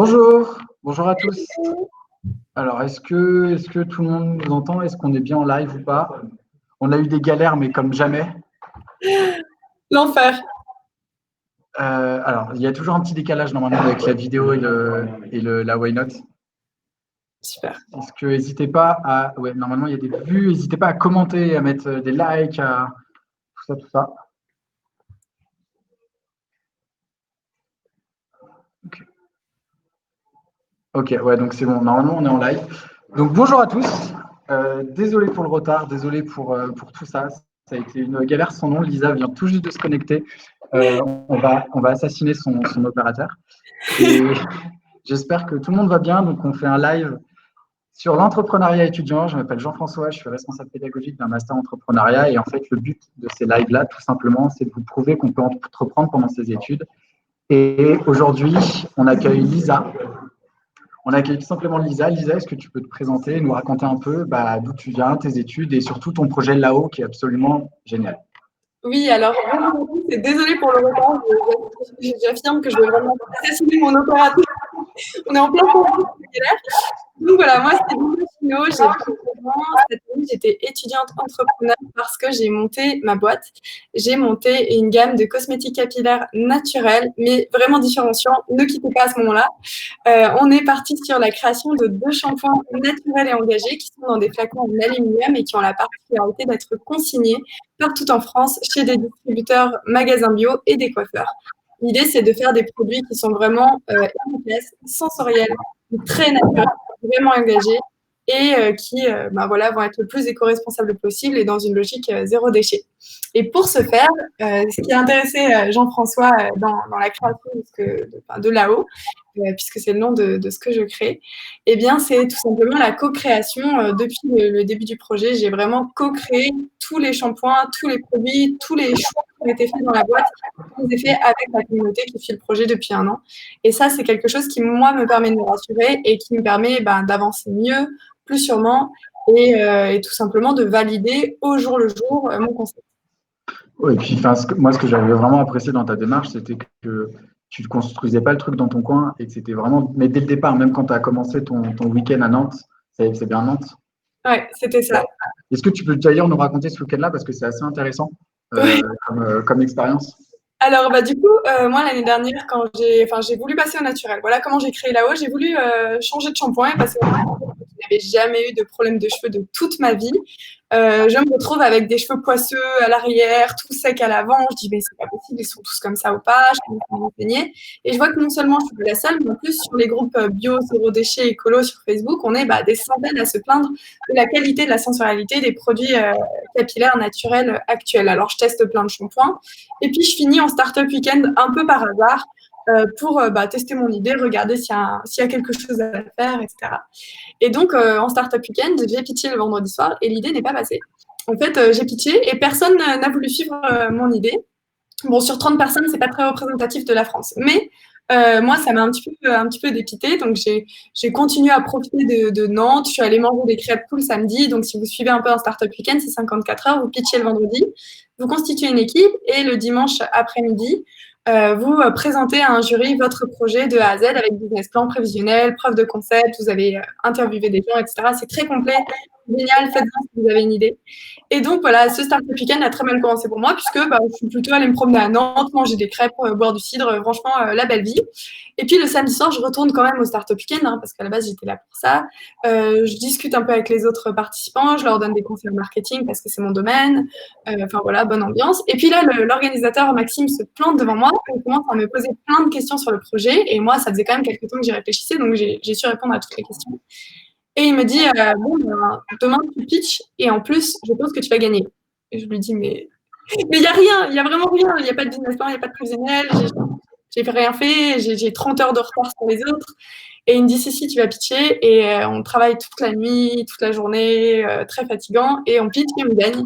Bonjour, bonjour à tous. Alors, est-ce que tout le monde nous entend? Est-ce qu'on est bien en live ou pas? On a eu des galères, mais comme jamais. L'enfer. Alors, il y a toujours un petit décalage normalement avec la vidéo et la Why Not. Super. Est-ce que n'hésitez pas à, ouais, normalement il y a des vues. N'hésitez pas à commenter, à mettre des likes, à tout ça. Ok, ouais, donc c'est bon. Normalement, on est en live. Donc bonjour à tous. Désolé pour le retard, désolé pour tout ça. Ça a été une galère sans nom. Lisa vient tout juste de se connecter. On va assassiner son opérateur. Et j'espère que tout le monde va bien. Donc on fait un live sur l'entrepreneuriat étudiant. Je m'appelle Jean-François, je suis responsable pédagogique d'un master entrepreneuriat. Et en fait, le but de ces lives-là, tout simplement, c'est de vous prouver qu'on peut entreprendre pendant ses études. Et aujourd'hui, on accueille Lisa. On accueille tout simplement Lisa. Lisa, est-ce que tu peux te présenter, nous raconter un peu d'où tu viens, tes études et surtout ton projet là-haut qui est absolument génial. Oui, alors, c'est désolé pour le retard. J'affirme que je vais vraiment assassiner mon opérateur. On est en plein concours de galère. Donc voilà, moi, c'est Lisa Finot. J'ai 23 ans. Cette année, j'étais étudiante entrepreneur parce que j'ai monté ma boîte. J'ai monté une gamme de cosmétiques capillaires naturels, mais vraiment différenciants. Ne quittez pas à ce moment-là. On est parti sur la création de 2 shampoings naturels et engagés qui sont dans des flacons en aluminium et qui ont la particularité d'être consignés partout en France chez des distributeurs magasins bio et des coiffeurs. L'idée, c'est de faire des produits qui sont vraiment efficaces, sensoriels, très naturels, vraiment engagés et qui vont être le plus éco-responsables possible et dans une logique zéro déchet. Et pour ce faire, ce qui a intéressé Jean-François dans la création de là-haut, puisque c'est le nom de ce que je crée, eh bien, c'est tout simplement la co-création. Depuis le début du projet, j'ai vraiment co-créé tous les shampoings, tous les produits, tous les choix qui ont été faits dans la boîte, je les ai faits avec la communauté qui suit le projet depuis 1 an. Et ça, c'est quelque chose qui, moi, me permet de me rassurer et qui me permet d'avancer mieux, plus sûrement, et tout simplement de valider au jour le jour mon concept. Oui, et puis moi, ce que j'avais vraiment apprécié dans ta démarche, c'était que tu ne construisais pas le truc dans ton coin et que c'était vraiment, mais dès le départ, même quand tu as commencé ton week-end à Nantes, c'est bien Nantes. Ouais, c'était ça. Est-ce que tu peux d'ailleurs nous raconter ce week-end-là parce que c'est assez intéressant comme expérience? Alors, du coup, moi, l'année dernière, quand j'ai voulu passer au naturel. Voilà comment j'ai créé là-haut. J'ai voulu changer de shampoing et passer au naturel. Je n'avais jamais eu de problème de cheveux de toute ma vie. Je me retrouve avec des cheveux poisseux à l'arrière, tout secs à l'avant. Je dis, mais c'est pas possible, ils sont tous comme ça ou pas? Je commence à me renseigner. Et je vois que non seulement je suis pas la seule, mais en plus, sur les groupes bio, zéro déchet, écolo sur Facebook, on est des centaines à se plaindre de la qualité, de la sensorialité des produits capillaires naturels actuels. Alors, je teste plein de shampoings. Et puis, je finis en Startup Weekend un peu par hasard pour tester mon idée, regarder s'il y a quelque chose à faire, etc. Et donc, en Startup Weekend, j'ai pitché le vendredi soir et l'idée n'est pas passée. En fait, j'ai pitché et personne n'a voulu suivre mon idée. Bon, sur 30 personnes, c'est pas très représentatif de la France. Mais moi, ça m'a un petit peu dépité. Donc, j'ai continué à profiter de Nantes. Je suis allée manger des crêpes tout le samedi. Donc, si vous suivez un peu un Startup Weekend, c'est 54 heures. Vous pitchez le vendredi. Vous constituez une équipe et le dimanche après-midi, vous présentez à un jury votre projet de A à Z avec business plan prévisionnel, preuve de concept. Vous avez interviewé des gens, etc. C'est très complet. Génial. Faites-en si vous avez une idée. Et donc, voilà, ce Startup Weekend a très mal commencé pour moi puisque je suis plutôt allée me promener à Nantes, manger des crêpes, boire du cidre, franchement, la belle vie. Et puis, le samedi soir, je retourne quand même au Startup Weekend parce qu'à la base, j'étais là pour ça. Je discute un peu avec les autres participants, je leur donne des conseils en marketing parce que c'est mon domaine. Enfin, voilà, bonne ambiance. Et puis là, l'organisateur, Maxime, se plante devant moi et commence à me poser plein de questions sur le projet. Et moi, ça faisait quand même quelques temps que j'y réfléchissais, donc j'ai su répondre à toutes les questions. Et il me dit, demain, tu pitches et en plus, je pense que tu vas gagner. Et je lui dis, mais il n'y a rien, il n'y a vraiment rien. Il n'y a pas de business plan, il n'y a pas de prévisionnel. J'ai rien fait, j'ai 30 heures de retard sur les autres. Et il me dit, si, tu vas pitcher. Et on travaille toute la nuit, toute la journée, très fatigant. Et on pitch et on gagne.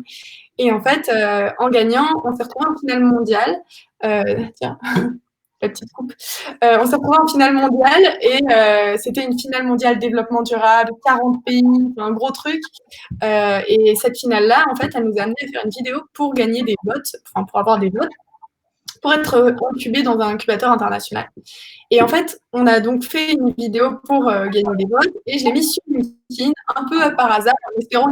Et en fait, en gagnant, on s'est retrouvé en finale mondiale. Tiens, la petite coupe. On s'est retrouvé en finale mondiale et c'était une finale mondiale développement durable, 40 pays, un gros truc. Et cette finale-là, en fait, elle nous a amené à faire une vidéo pour gagner des votes, enfin pour avoir des votes. pour être incubé dans un incubateur international. Et en fait, on a donc fait une vidéo pour gagner des votes et je l'ai mise sur LinkedIn un peu par hasard en espérant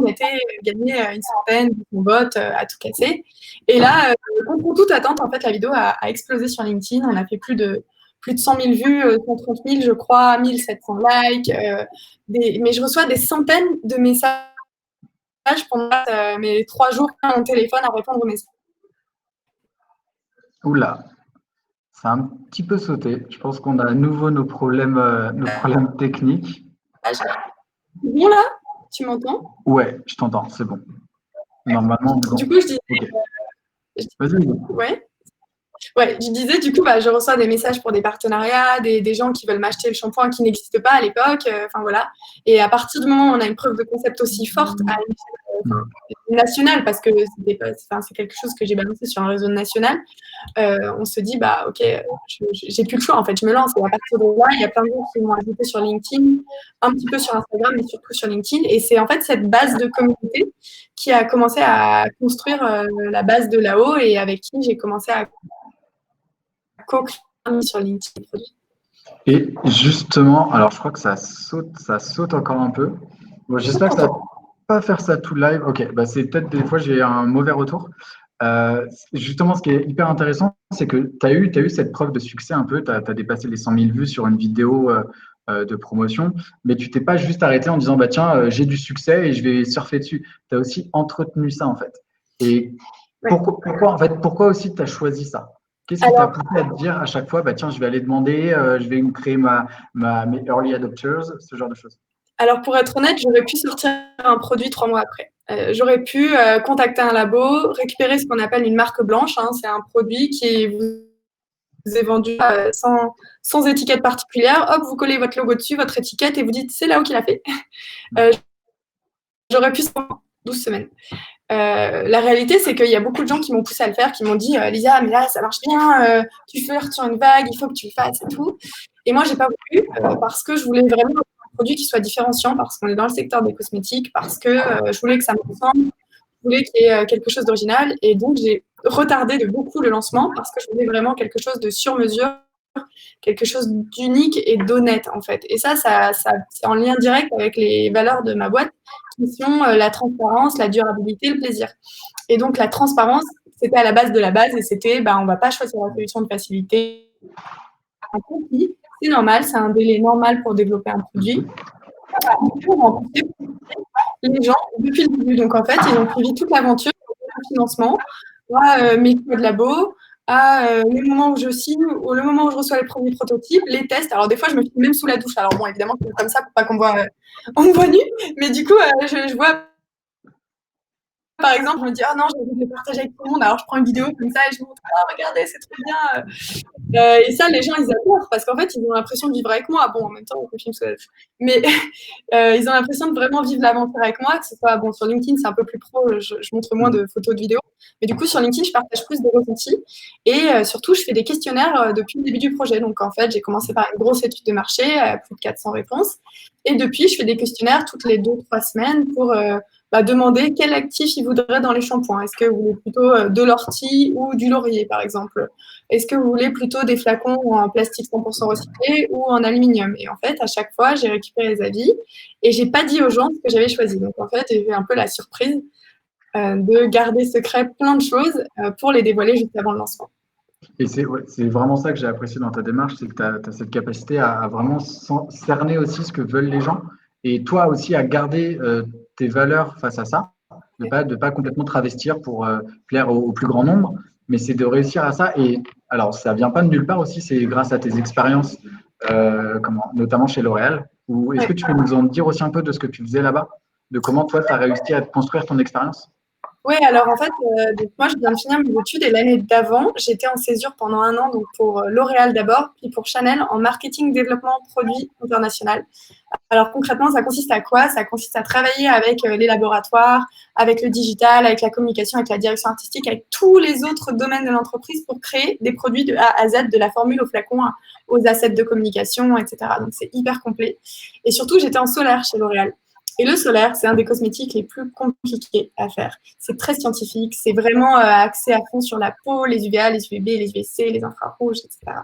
gagner une centaine de votes à tout casser. Et là, contre toute attente, en fait, la vidéo a explosé sur LinkedIn. On a fait plus de 100 000 vues, 130 000, je crois, 1700 likes. Mais je reçois des centaines de messages pendant mes 3 jours à mon téléphone à répondre aux messages. Oula, ça a un petit peu sauté. Je pense qu'on a à nouveau nos problèmes techniques. Bon là, tu m'entends? Ouais, je t'entends, c'est bon. Normalement, bon. Du coup, je disais. Okay. Vas-y. Ouais, je disais, du coup, je reçois des messages pour des partenariats, des gens qui veulent m'acheter le shampoing qui n'existe pas à l'époque. Enfin, voilà. Et à partir du moment où on a une preuve de concept aussi forte à une nationale, parce que c'est quelque chose que j'ai balancé sur un réseau national, on se dit, OK, j'ai plus le choix, en fait, je me lance. Et à partir de là, il y a plein de gens qui m'ont ajouté sur LinkedIn, un petit peu sur Instagram, mais surtout sur LinkedIn. Et c'est en fait cette base de communauté qui a commencé à construire la base de là-haut et avec qui j'ai commencé à co-créer sur LinkedIn. Et justement, alors je crois que ça saute encore un peu. Bon, j'espère que ça va pas faire ça tout live. Ok, c'est peut-être des fois j'ai un mauvais retour. Justement, ce qui est hyper intéressant, c'est que tu as eu cette preuve de succès un peu. Tu as dépassé les 100 000 vues sur une vidéo de promotion, mais tu t'es pas juste arrêté en disant tiens, j'ai du succès et je vais surfer dessus. Tu as aussi entretenu ça en fait. Et pourquoi aussi tu as choisi ça? Qu'est-ce qui t'a poussé à te dire à chaque fois, tiens, je vais aller demander, je vais me créer mes early adopters, ce genre de choses? Alors, pour être honnête, j'aurais pu sortir un produit 3 mois après. J'aurais pu contacter un labo, récupérer ce qu'on appelle une marque blanche. C'est un produit qui vous est vendu sans étiquette particulière. Hop, vous collez votre logo dessus, votre étiquette, et vous dites, c'est là où qu'il a fait. J'aurais pu 12 semaines. La réalité, c'est qu'il y a beaucoup de gens qui m'ont poussé à le faire, qui m'ont dit Lisa, mais là, ça marche bien, tu flirtes sur une vague, il faut que tu le fasses et tout. Et moi, j'ai pas voulu parce que je voulais vraiment un produit qui soit différenciant, parce qu'on est dans le secteur des cosmétiques, parce que je voulais que ça me ressemble, je voulais qu'il y ait quelque chose d'original. Et donc, j'ai retardé de beaucoup le lancement parce que je voulais vraiment quelque chose de sur mesure, quelque chose d'unique et d'honnête, en fait. Et ça c'est en lien direct avec les valeurs de ma boîte, qui sont la transparence, la durabilité, le plaisir. Et donc, la transparence, c'était à la base de la base, et c'était, on ne va pas choisir la solution de facilité. C'est normal, c'est un délai normal pour développer un produit. Les gens, depuis le début, donc en fait, ils ont suivi toute l'aventure, le financement, mes codes labo, le moment où je signe, ou le moment où je reçois les premiers prototypes, les tests. Alors, des fois, je me filme même sous la douche. Alors, bon, évidemment, c'est comme ça pour pas qu'on me voit nu. Mais du coup, je vois, par exemple, je me dis, oh non, j'ai envie de le partager avec tout le monde. Alors, je prends une vidéo comme ça et je montre, oh, regardez, c'est trop bien. Et ça, les gens, ils adorent parce qu'en fait, ils ont l'impression de vivre avec moi. Bon, en même temps, on filme sous la douche. Mais ils ont l'impression de vraiment vivre l'aventure avec moi, que ce soit, sur LinkedIn, c'est un peu plus pro, je montre moins de photos, de vidéos. Mais du coup, sur LinkedIn, je partage plus des ressentis. Et surtout, je fais des questionnaires depuis le début du projet. Donc, en fait, j'ai commencé par une grosse étude de marché, plus de 400 réponses. Et depuis, je fais des questionnaires toutes les 2-3 semaines pour demander quel actif ils voudraient dans les shampoings. Est-ce que vous voulez plutôt de l'ortie ou du laurier, par exemple? Est-ce que vous voulez plutôt des flacons en plastique 100% recyclé ou en aluminium? Et en fait, à chaque fois, j'ai récupéré les avis et j'ai pas dit aux gens ce que j'avais choisi. Donc, en fait, j'ai eu un peu la surprise de garder secret plein de choses pour les dévoiler juste avant le lancement. Et c'est vraiment ça que j'ai apprécié dans ta démarche, c'est que tu as cette capacité à vraiment cerner aussi ce que veulent les gens et toi aussi à garder tes valeurs face à ça, de pas complètement travestir pour plaire au plus grand nombre, mais c'est de réussir à ça. Et alors, ça vient pas de nulle part aussi, c'est grâce à tes expériences, notamment chez L'Oréal. Est-ce que tu peux nous en dire aussi un peu de ce que tu faisais là-bas, de comment toi, tu as réussi à construire ton expérience? Oui, alors en fait, moi, je viens de finir mes études et l'année d'avant, j'étais en césure pendant 1 an, donc pour L'Oréal d'abord, puis pour Chanel en marketing, développement, produit international. Alors concrètement, ça consiste à quoi? Ça consiste à travailler avec les laboratoires, avec le digital, avec la communication, avec la direction artistique, avec tous les autres domaines de l'entreprise pour créer des produits de A à Z, de la formule au flacon aux assets de communication, etc. Donc c'est hyper complet. Et surtout, j'étais en solaire chez L'Oréal. Et le solaire, c'est un des cosmétiques les plus compliqués à faire. C'est très scientifique, c'est vraiment axé à fond sur la peau, les UVA, les UVB, les UVC, les infrarouges, etc.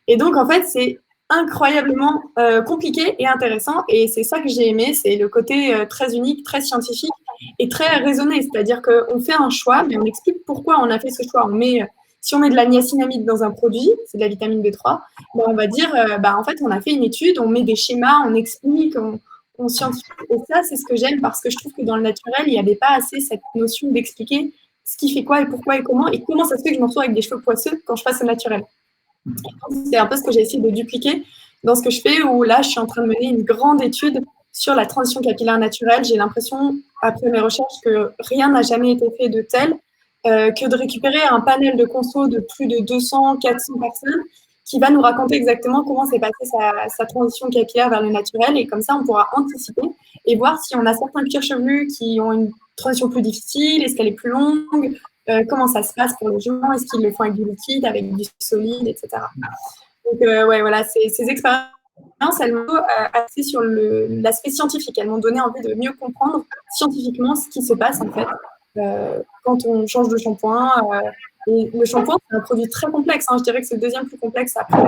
Et donc, en fait, c'est incroyablement compliqué et intéressant. Et c'est ça que j'ai aimé, c'est le côté très unique, très scientifique et très raisonné. C'est-à-dire qu'on fait un choix, mais on explique pourquoi on a fait ce choix. Si on met de la niacinamide dans un produit, c'est de la vitamine B3, ben on va dire, en fait, on a fait une étude, on met des schémas, on explique, on scientifie. Et ça, c'est ce que j'aime parce que je trouve que dans le naturel, il n'y avait pas assez cette notion d'expliquer ce qui fait quoi et pourquoi et comment ça se fait que je me retrouve avec des cheveux poisseux quand je passe au naturel. C'est un peu ce que j'ai essayé de dupliquer dans ce que je fais, où là, je suis en train de mener une grande étude sur la transition capillaire naturelle. J'ai l'impression, après mes recherches, que rien n'a jamais été fait de tel, que de récupérer un panel de conso de plus de 200, 400 personnes qui va nous raconter exactement comment s'est passée sa transition capillaire vers le naturel. Et comme ça, on pourra anticiper et voir si on a certains cuirs chevelus qui ont une transition plus difficile, est-ce qu'elle est plus longue, comment ça se passe pour les gens, est-ce qu'ils le font avec du liquide, avec du solide, etc. Donc, ouais, voilà, ces expériences, elles m'ont axé sur l'aspect scientifique. Elles m'ont donné envie de mieux comprendre scientifiquement ce qui se passe, en fait, quand on change de shampoing. Et le shampoing, c'est un produit très complexe. Je dirais que c'est le deuxième plus complexe après.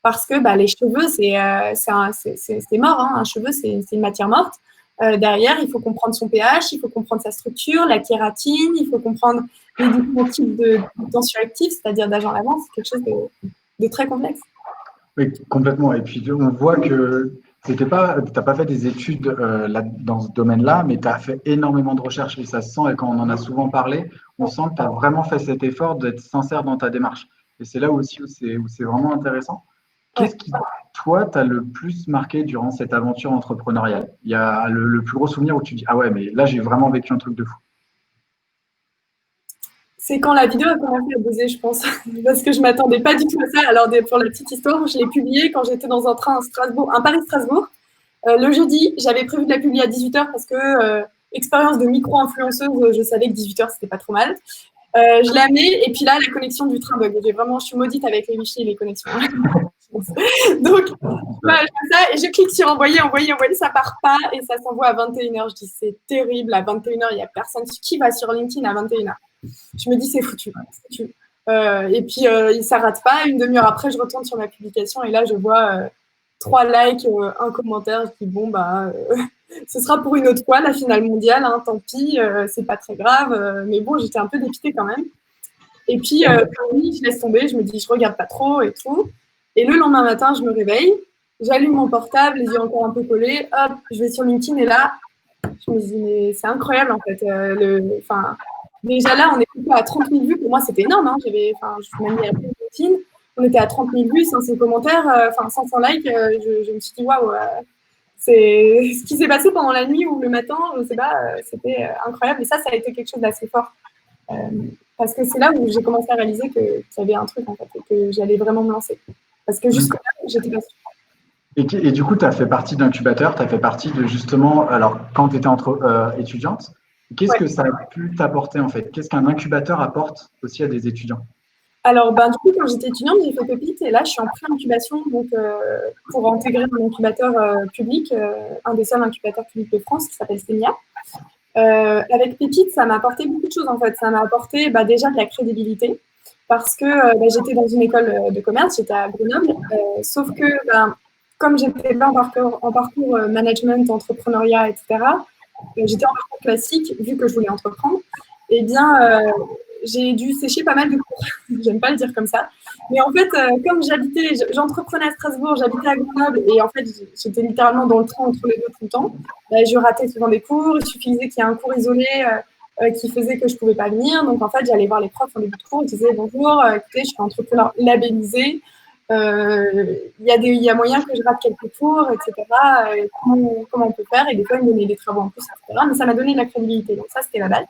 Parce que les cheveux, c'est mort. Un cheveu, c'est une matière morte. Derrière, il faut comprendre son pH, il faut comprendre sa structure, la kératine, il faut comprendre les différents types de tensioactifs, c'est-à-dire d'agents lavants. C'est quelque chose de très complexe. Oui, complètement. Et puis, on voit que tu n'as pas fait des études dans ce domaine-là, mais tu as fait énormément de recherches et ça se sent, et quand on en a souvent parlé, on sent que tu as vraiment fait cet effort d'être sincère dans ta démarche. Et c'est là aussi où c'est vraiment intéressant. Qu'est-ce qui, toi, t'a le plus marqué durant cette aventure entrepreneuriale? Il y a le plus gros souvenir où tu dis, ah ouais, mais là, j'ai vraiment vécu un truc de fou. C'est quand la vidéo a commencé à buzzer, je pense, parce que je ne m'attendais pas du tout à ça. Alors, pour la petite histoire, je l'ai publiée quand j'étais dans un train un Paris-Strasbourg. Le jeudi, j'avais prévu de la publier à 18h parce que expérience de micro-influenceuse, je savais que 18h, c'était pas trop mal. Je la mets et puis là, la connexion du train bug. Je suis maudite avec les wifi et les connexions. Donc, je fais ça et je clique sur envoyer, ça part pas et ça s'envoie à 21h. Je dis, c'est terrible, à 21h, il n'y a personne qui va sur LinkedIn à 21h. Je me dis, c'est foutu. Et puis, ça rate pas. Une demi-heure après, je retourne sur ma publication et là, je vois 3 likes, un commentaire. Je dis, bon, ce sera pour une autre fois, la finale mondiale. Tant pis, c'est pas très grave. Mais bon, j'étais un peu dépitée quand même. Et puis, je laisse tomber. Je me dis, je regarde pas trop et tout. Et le lendemain matin, je me réveille. J'allume mon portable, les yeux encore un peu collés. Hop, je vais sur LinkedIn et là, je me dis, mais c'est incroyable en fait. Déjà là, on est plutôt à 30 000 vues. Pour moi, c'était énorme. Je m'ai mis à LinkedIn. On était à 30 000 vues, 500 commentaires, 500 likes. Je me suis dit, waouh, c'est ce qui s'est passé pendant la nuit ou le matin, je ne sais pas, c'était incroyable. Et ça a été quelque chose d'assez fort. Parce que c'est là où j'ai commencé à réaliser qu'il y avait un truc en fait, et que j'allais vraiment me lancer. Parce que jusque-là, j'étais pas sûre. Et du coup, tu as fait partie d'incubateur, tu as fait partie de justement, alors quand tu étais étudiante, qu'est-ce que ça a pu t'apporter en fait? Qu'est-ce qu'un incubateur apporte aussi à des étudiants? Alors, du coup, quand j'étais étudiante, j'ai fait Pépite et là, je suis en pré-incubation donc, pour intégrer un incubateur public, un des seuls incubateurs publics de France qui s'appelle Stemia. Avec Pépite, ça m'a apporté beaucoup de choses en fait. Ça m'a apporté déjà de la crédibilité parce que j'étais dans une école de commerce, j'étais à Grenoble, sauf que comme j'étais pas en parcours management, entrepreneuriat, etc., j'étais en parcours classique vu que je voulais entreprendre. Eh bien, j'ai dû sécher pas mal de cours. J'aime pas le dire comme ça. Mais en fait, comme j'entreprenais à Strasbourg, j'habitais à Grenoble et en fait, j'étais littéralement dans le train entre les deux tout le temps. Je ratais souvent des cours. Il suffisait qu'il y ait un cours isolé qui faisait que je pouvais pas venir. Donc, en fait, j'allais voir les profs en début de cours. Ils disaient, bonjour, écoutez, je suis entrepreneur labellisé. Il y a moyen que je rate quelques cours, etc. Comment on peut faire? Et des fois, ils me donnaient des travaux en plus, etc. Mais ça m'a donné de la crédibilité. Donc, ça, c'était la base.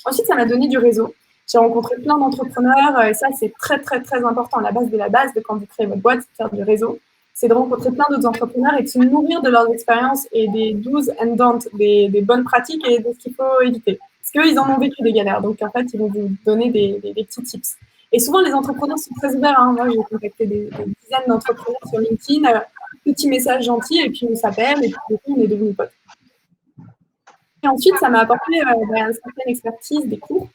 Ensuite, ça m'a donné du réseau. J'ai rencontré plein d'entrepreneurs et ça, c'est très, très, très important. La base de quand vous créez votre boîte, c'est de faire du réseau. C'est de rencontrer plein d'autres entrepreneurs et de se nourrir de leurs expériences et des do's and don'ts, des bonnes pratiques et de ce qu'il faut éviter. Parce qu'eux, ils en ont vécu des galères. Donc, en fait, ils vont vous donner des petits tips. Et souvent, les entrepreneurs sont très ouverts. Moi, j'ai contacté des dizaines d'entrepreneurs sur LinkedIn, petit message gentil et puis on s'appelle et puis on est devenus potes. Et ensuite, ça m'a apporté une certaine expertise des cours.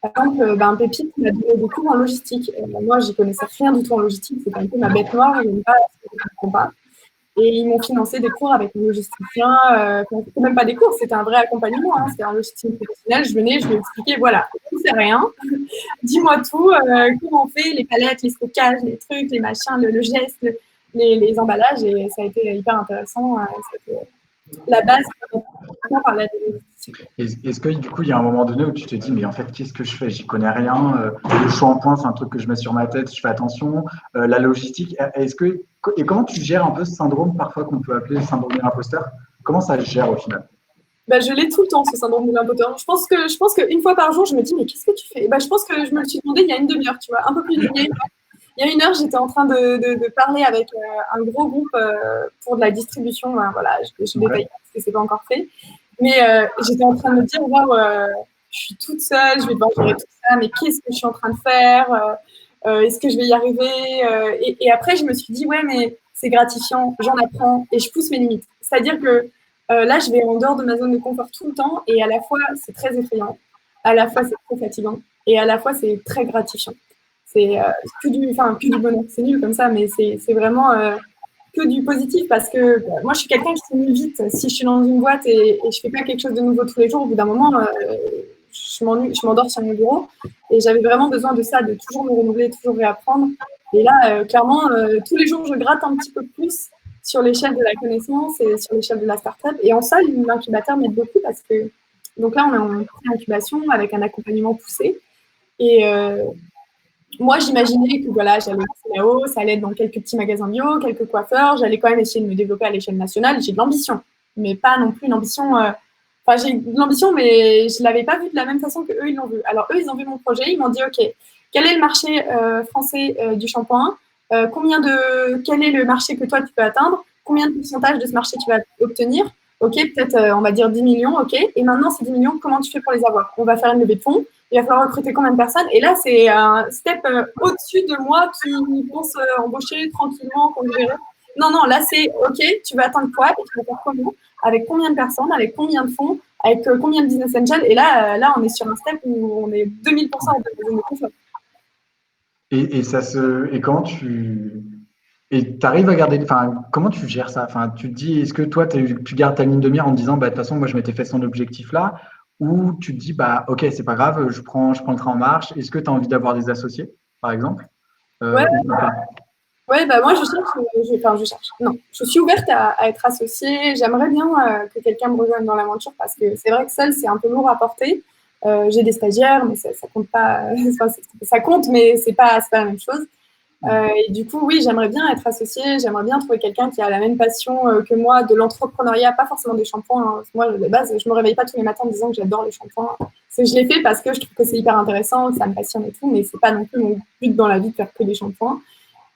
Par exemple, Pépite m'a donné des cours en logistique. Moi, je n'y connaissais rien du tout en logistique. C'était un peu ma bête noire. Je ne comprends pas. Et ils m'ont financé des cours avec un logisticien. C'était même pas des cours, c'était un vrai accompagnement. Hein. C'était un logisticien professionnel. Je venais, je lui expliquais, voilà, je ne sais rien. Dis-moi tout. Comment on fait les palettes, les stockages, les trucs, les machins, le geste, les emballages. Et ça a été hyper intéressant. C'était la base pour parler de logistique. Est-ce que du coup, il y a un moment donné où tu te dis, mais en fait, qu'est-ce que je fais? J'y connais rien. Le shampoing, c'est un truc que je mets sur ma tête, je fais attention. La logistique, et comment tu gères un peu ce syndrome parfois qu'on peut appeler le syndrome de l'imposteur? Comment ça se gère au final? Je l'ai tout le temps, ce syndrome de l'imposteur. Je pense qu'une fois par jour, je me dis, mais qu'est-ce que tu fais? Je pense que je me le suis demandé il y a une demi-heure, tu vois, un peu plus d'une heure. Il y a une heure, j'étais en train de parler avec un gros groupe pour de la distribution. Voilà, je détaille pas parce que c'est pas encore fait. Mais j'étais en train de me dire, waouh, je suis toute seule, je vais devoir gérer tout ça, mais qu'est-ce que je suis en train de faire? Est-ce que je vais y arriver? Et après, je me suis dit, ouais, mais c'est gratifiant, j'en apprends et je pousse mes limites. C'est-à-dire que là, je vais en dehors de ma zone de confort tout le temps et à la fois, c'est très effrayant, à la fois, c'est très fatigant et à la fois, c'est très gratifiant. C'est que du bonheur. C'est nul comme ça, mais c'est vraiment que du positif parce que moi, je suis quelqu'un qui s'ennuie vite. Si je suis dans une boîte et je fais pas quelque chose de nouveau tous les jours, au bout d'un moment, je m'endors sur mon bureau. Et j'avais vraiment besoin de ça, de toujours me renouveler, toujours réapprendre. Et là, clairement, tous les jours, je gratte un petit peu plus sur l'échelle de la connaissance et sur l'échelle de la startup. Et en ça, l'incubateur m'aide beaucoup parce que donc là, on est en incubation avec un accompagnement poussé. Et moi, j'imaginais que voilà, j'allais passer là-haut, ça allait être dans quelques petits magasins bio, quelques coiffeurs. J'allais quand même essayer de me développer à l'échelle nationale. J'ai de l'ambition, mais pas non plus une ambition. J'ai de l'ambition, mais je ne l'avais pas vu de la même façon qu'eux, ils l'ont vu. Alors, eux, ils ont vu mon projet. Ils m'ont dit, OK, quel est le marché français du shampoing? Quel est le marché que toi, tu peux atteindre? Combien de pourcentage de ce marché tu vas obtenir? OK, peut-être, on va dire 10 millions. OK. Et maintenant, ces 10 millions, comment tu fais pour les avoir? On va faire une levée de fonds. Il va falloir recruter combien de personnes? Et là, c'est un step au-dessus de moi qui pense embaucher tranquillement quand je verrai. Non, non, là, c'est OK, tu vas atteindre quoi et tu vas faire comment? Avec combien de personnes? Avec combien de fonds? Avec combien de business angels? Et là, on est sur un step où on est 2000% de confort. Et comment tu arrives à garder, enfin, comment tu gères ça? Enfin, tu te dis, est-ce que toi, tu gardes ta ligne de mire en te disant, bah, de toute façon, moi, je m'étais fait son objectif là, ou tu te dis, bah, ok, c'est pas grave, je prends le train en marche. Est-ce que tu as envie d'avoir des associés, par exemple? Ouais. Ouais, moi, je cherche. Non, je suis ouverte à être associée. J'aimerais bien que quelqu'un me rejoigne dans l'aventure parce que c'est vrai que seule, c'est un peu lourd à porter. J'ai des stagiaires, mais ça compte pas. Ça compte, mais c'est pas la même chose. Et du coup, oui, j'aimerais bien être associée. J'aimerais bien trouver quelqu'un qui a la même passion que moi de l'entrepreneuriat, pas forcément des shampoings. Hein. Moi, de base, je me réveille pas tous les matins en disant que j'adore les shampoings. Je l'ai fait parce que je trouve que c'est hyper intéressant, que ça me passionne et tout, mais c'est pas non plus mon but dans la vie de faire que des shampoings.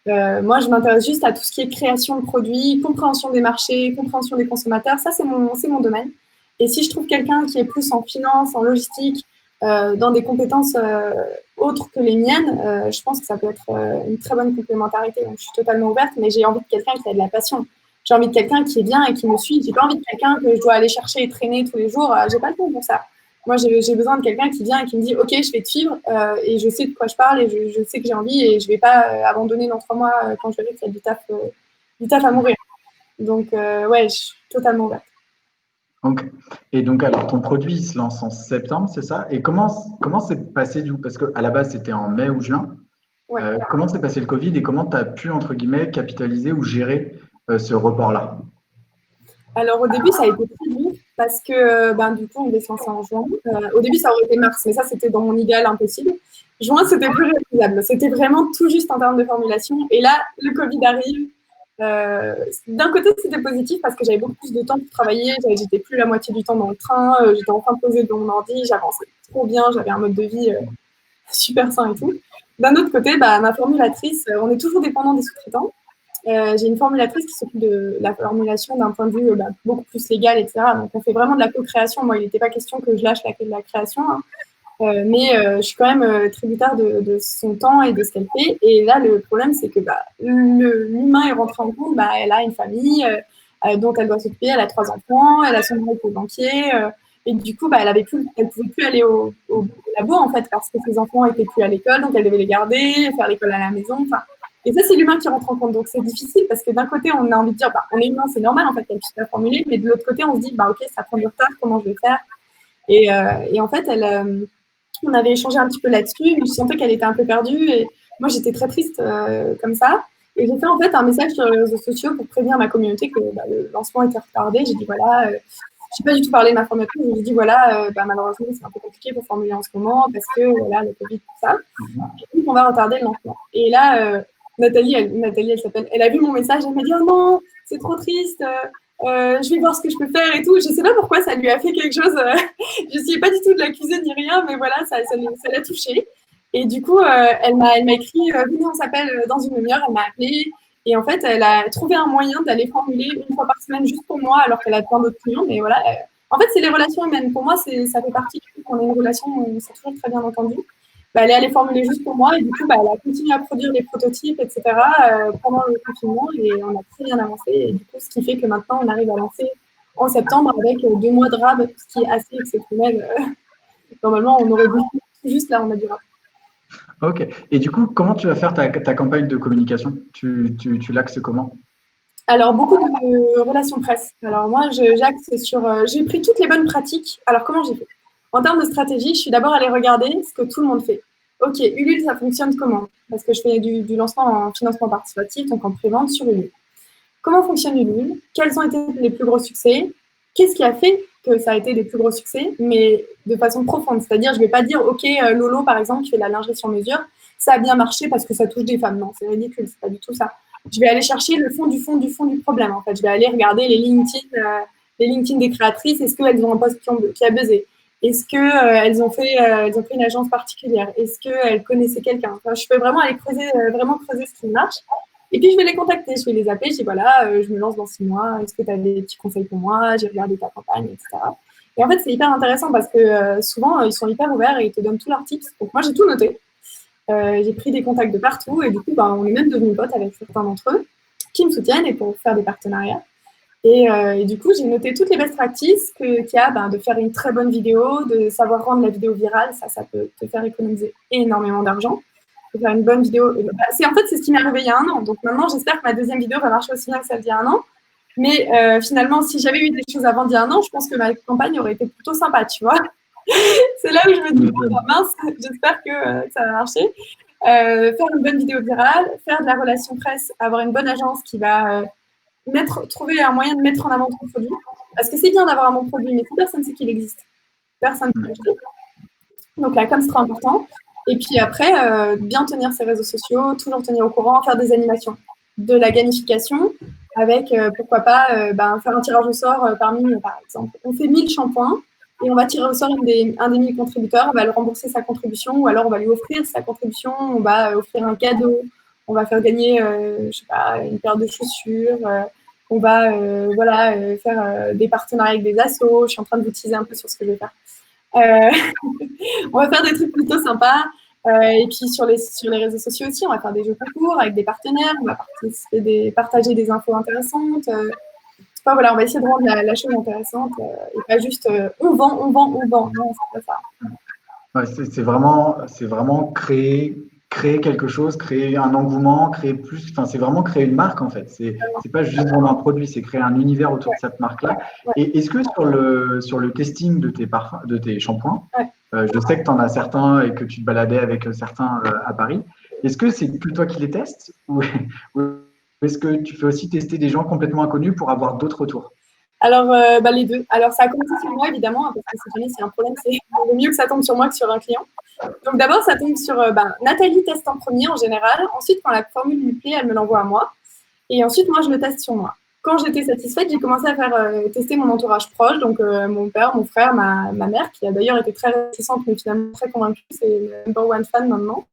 Moi, je m'intéresse juste à tout ce qui est création de produits, compréhension des marchés, compréhension des consommateurs. Ça, c'est mon domaine. Et si je trouve quelqu'un qui est plus en finance, en logistique, dans des compétences autres que les miennes, je pense que ça peut être une très bonne complémentarité. Donc, je suis totalement ouverte, mais j'ai envie de quelqu'un qui a de la passion. J'ai envie de quelqu'un qui est bien et qui me suit. J'ai pas envie de quelqu'un que je dois aller chercher et traîner tous les jours. J'ai pas le temps pour ça. Moi, j'ai besoin de quelqu'un qui vient et qui me dit « Ok, je vais te suivre et je sais de quoi je parle et je sais que j'ai envie et je ne vais pas abandonner dans 3 mois quand je verrai qu'il y a du taf à mourir. » Donc, ouais, je suis totalement ouverte. Okay. Et donc, alors, ton produit, il se lance en septembre, c'est ça? Et comment s'est passé, du coup, parce qu'à la base, c'était en mai ou juin. Ouais. Comment s'est passé le Covid et comment tu as pu, entre guillemets, capitaliser ou gérer ce report-là? Alors, au début, ça a été très dur parce que, du coup, on est censé en juin. Au début, ça aurait été mars, mais ça, c'était dans mon idéal impossible. Juin, c'était plus réalisable. C'était vraiment tout juste en termes de formulation. Et là, le Covid arrive. D'un côté, c'était positif parce que j'avais beaucoup plus de temps pour travailler. J'étais plus la moitié du temps dans le train. J'étais enfin posée devant mon ordi. J'avançais trop bien. J'avais un mode de vie super sain et tout. D'un autre côté, ma formulatrice, on est toujours dépendant des sous-traitants. J'ai une formulatrice qui s'occupe de la formulation d'un point de vue beaucoup plus légal, etc. Donc, on fait vraiment de la co-création. Moi, il n'était pas question que je lâche la création, hein. Mais je suis quand même tributaire de son temps et de ce qu'elle fait. Et là, le problème, c'est que l'humain est rentré en compte. Elle a une famille, dont elle doit s'occuper. Elle a 3 enfants, elle a son mari qui est banquier. Et du coup, elle pouvait plus aller au labo, en fait, parce que ses enfants étaient plus à l'école, donc elle devait les garder, faire l'école à la maison. Enfin, et ça, c'est l'humain qui rentre en compte. Donc, c'est difficile parce que d'un côté, on a envie de dire, on est humain, c'est normal, en fait, qu'elle puisse pas formuler. Mais de l'autre côté, on se dit, ok, ça prend du retard, comment je vais faire? Et en fait, on avait échangé un petit peu là-dessus. Je sentais qu'elle était un peu perdue. Et moi, j'étais très triste comme ça. Et j'ai fait en fait un message sur les réseaux sociaux pour prévenir ma communauté que le lancement était retardé. J'ai dit, voilà, je n'ai pas du tout parlé de ma formation. J'ai dit, voilà, malheureusement, c'est un peu compliqué pour formuler en ce moment parce que, voilà, le Covid, tout ça. Et donc, on va retarder le lancement. Et là, Nathalie, elle s'appelle, elle a vu mon message, elle m'a dit, oh non, c'est trop triste, je vais voir ce que je peux faire et tout. Je ne sais pas pourquoi ça lui a fait quelque chose. Je ne suis pas du tout de l'accusée ni rien, mais voilà, ça l'a touchée. Et du coup, elle m'a écrit, venez, on s'appelle dans une demi-heure, elle m'a appelée. Et en fait, elle a trouvé un moyen d'aller formuler une fois par semaine juste pour moi, alors qu'elle a plein d'autres clients. Mais voilà, en fait, c'est les relations humaines. Pour moi, ça fait partie du fait qu'on ait une relation où on s'est toujours très bien entendu. Elle est allée formuler juste pour moi et du coup, elle a continué à produire des prototypes, etc. Pendant le confinement et on a très bien avancé. Et du coup, ce qui fait que maintenant, on arrive à lancer en septembre avec 2 mois de RAB, ce qui est assez exceptionnel. Normalement, on aurait dû juste là, on a du RAB. Ok. Et du coup, comment tu vas faire ta campagne de communication? Tu l'axes comment? Alors, beaucoup de relations presse. Alors, moi, j'axe sur… j'ai pris toutes les bonnes pratiques. Alors, comment j'ai fait? En termes de stratégie, je suis d'abord allée regarder ce que tout le monde fait. Ok, Ulule, ça fonctionne comment? Parce que je fais du lancement en financement participatif, donc en pré-vente sur Ulule. Comment fonctionne Ulule? Quels ont été les plus gros succès? Qu'est-ce qui a fait que ça a été des plus gros succès? Mais de façon profonde. C'est-à-dire, je ne vais pas dire, ok, Lolo, par exemple, qui fait de la lingerie sur mesure, ça a bien marché parce que ça touche des femmes. Non, c'est ridicule, c'est pas du tout ça. Je vais aller chercher le fond du problème, en fait. Je vais aller regarder les LinkedIn des créatrices. Est-ce qu'elles ont un post qui a buzzé? Est-ce qu'elles ont fait une agence particulière? Est-ce qu'elles connaissaient quelqu'un? Enfin, je peux vraiment aller creuser ce qui marche. Et puis, je vais les contacter, je vais les appeler, je dis voilà, je me lance dans 6 mois, est-ce que tu as des petits conseils pour moi? J'ai regardé ta campagne, etc. Et en fait, c'est hyper intéressant parce que souvent, ils sont hyper ouverts et ils te donnent tous leurs tips. Donc, moi, j'ai tout noté. J'ai pris des contacts de partout et du coup, on est même devenus potes avec certains d'entre eux qui me soutiennent et pour faire des partenariats. Et du coup, j'ai noté toutes les best practices qu'il y a de faire une très bonne vidéo, de savoir rendre la vidéo virale. Ça peut te faire économiser énormément d'argent. Faire une bonne vidéo. C'est ce qui m'est arrivé il y a 1 an. Donc maintenant, j'espère que ma deuxième vidéo va marcher aussi bien que celle d'il y a 1 an. Mais finalement, si j'avais eu des choses avant d'il y a 1 an, je pense que ma campagne aurait été plutôt sympa, tu vois. C'est là où je me dis, mince, j'espère que ça va marcher. Faire une bonne vidéo virale, faire de la relation presse, avoir une bonne agence qui va trouver un moyen de mettre en avant ton produit. Parce que c'est bien d'avoir un bon produit, mais si personne ne sait qu'il existe, personne ne peut l'acheter. Donc la com sera important. Et puis après, bien tenir ses réseaux sociaux, toujours tenir au courant, faire des animations, de la gamification, avec pourquoi pas faire un tirage au sort parmi, par exemple, on fait 1000 shampoings et on va tirer au sort un des 1000 contributeurs, on va le rembourser sa contribution ou alors on va lui offrir sa contribution, on va offrir un cadeau, on va faire gagner, une paire de chaussures, on va faire des partenariats avec des assos. Je suis en train de vous teaser un peu sur ce que je vais faire. On va faire des trucs plutôt sympas. Et puis sur les réseaux sociaux aussi, on va faire des jeux concours avec des partenaires, on va partager des infos intéressantes. On va essayer de rendre la chose intéressante et pas juste on vend. Non, c'est pas ça. Ouais, c'est vraiment créer quelque chose, créer un engouement, créer plus. Enfin, c'est vraiment créer une marque en fait. C'est pas juste vendre un produit, c'est créer un univers autour de cette marque-là. Et est-ce que sur le testing de tes parfums, de tes shampoings, je sais que tu en as certains et que tu te baladais avec certains à Paris. Est-ce que c'est que toi qui les testes ou est-ce que tu fais aussi tester des gens complètement inconnus pour avoir d'autres retours? Alors, les deux. Alors, ça a commencé sur moi, évidemment, parce que cette année, c'est un problème, c'est mieux que ça tombe sur moi que sur un client. Donc, d'abord, ça tombe sur Nathalie teste en premier, en général. Ensuite, quand la formule lui plaît, elle me l'envoie à moi. Et ensuite, moi, je le teste sur moi. Quand j'étais satisfaite, j'ai commencé à faire tester mon entourage proche, donc mon père, mon frère, ma mère, qui a d'ailleurs été très réticente, mais finalement très convaincue, c'est le number one fan maintenant.